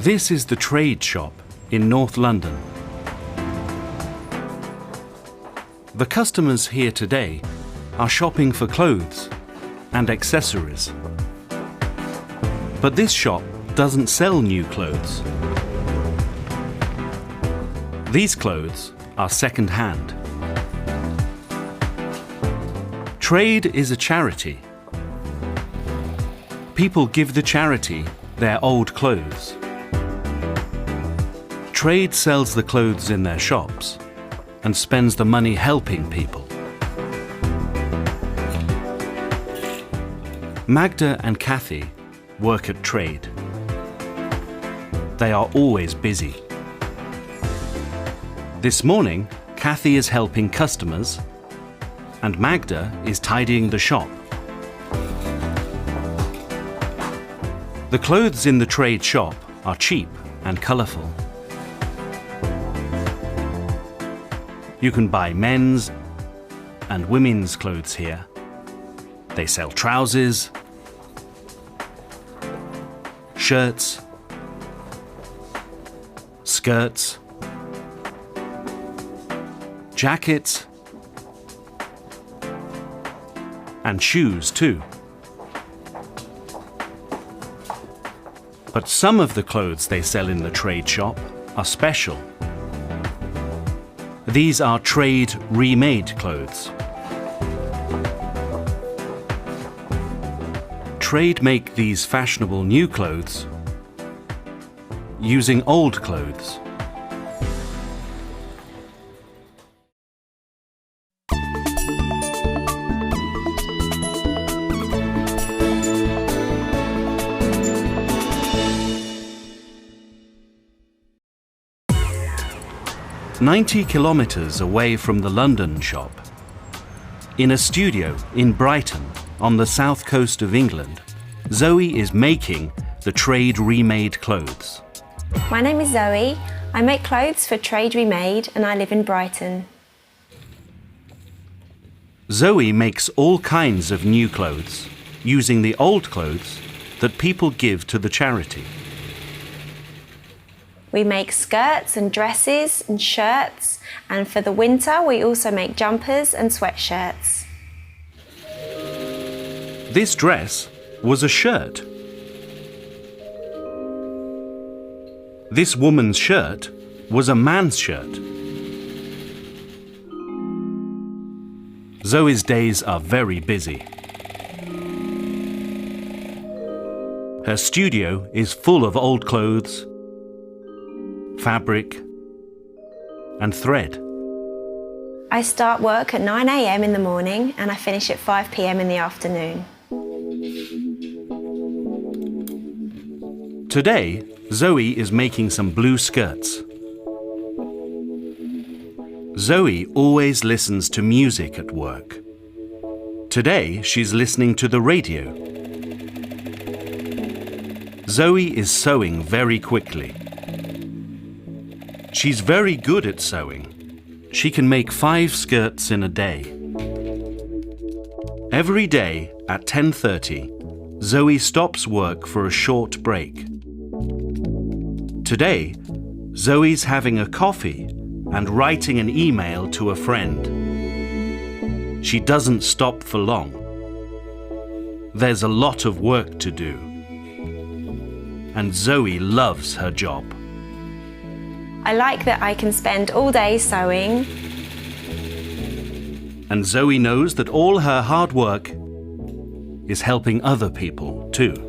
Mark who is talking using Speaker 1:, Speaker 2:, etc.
Speaker 1: This is the trade shop in North London. The customers here today are shopping for clothes and accessories. But this shop doesn't sell new clothes. These clothes are second-hand. Trade is a charity. People give the charity their old clothes. Trade sells the clothes in their shops and spends the money helping people. Magda and Kathy work at Trade. They are always busy. This morning, Kathy is helping customers and Magda is tidying the shop. The clothes in the Trade shop are cheap and colourful. You can buy men's and women's clothes here. They sell trousers, shirts, skirts, jackets, and shoes too. But some of the clothes they sell in the Trade shop are special. These are Trade remade clothes. Trade make these fashionable new clothes using old clothes. "90 kilometers away from the London shop, in a studio in Brighton on the south coast of England, Zoe is making the Trade remade clothes.
Speaker 2: My name is Zoe. I make clothes for Trade Remade and I live in Brighton.
Speaker 1: Zoe makes all kinds of new clothes using the old clothes that people give to the charity.
Speaker 2: We make skirts and dresses and shirts, and for the winter we also make jumpers and sweatshirts.
Speaker 1: This dress was a shirt. This woman's shirt was a man's shirt. Zoe's days are very busy. Her studio is full of old clothes, fabric, and thread.
Speaker 2: I start work at 9 a.m. in the morning and I finish at 5 p.m. in the afternoon.
Speaker 1: Today, Zoe is making some blue skirts. Zoe always listens to music at work. Today, she's listening to the radio. Zoe is sewing very quickly. She's very good at sewing. She can make 5 skirts in a day. Every day at 10:30, Zoe stops work for a short break. Today, Zoe's having a coffee and writing an email to a friend. She doesn't stop for long. There's a lot of work to do. And Zoe loves her job.
Speaker 2: I like that I can spend all day sewing.
Speaker 1: And Zoe knows that all her hard work is helping other people too.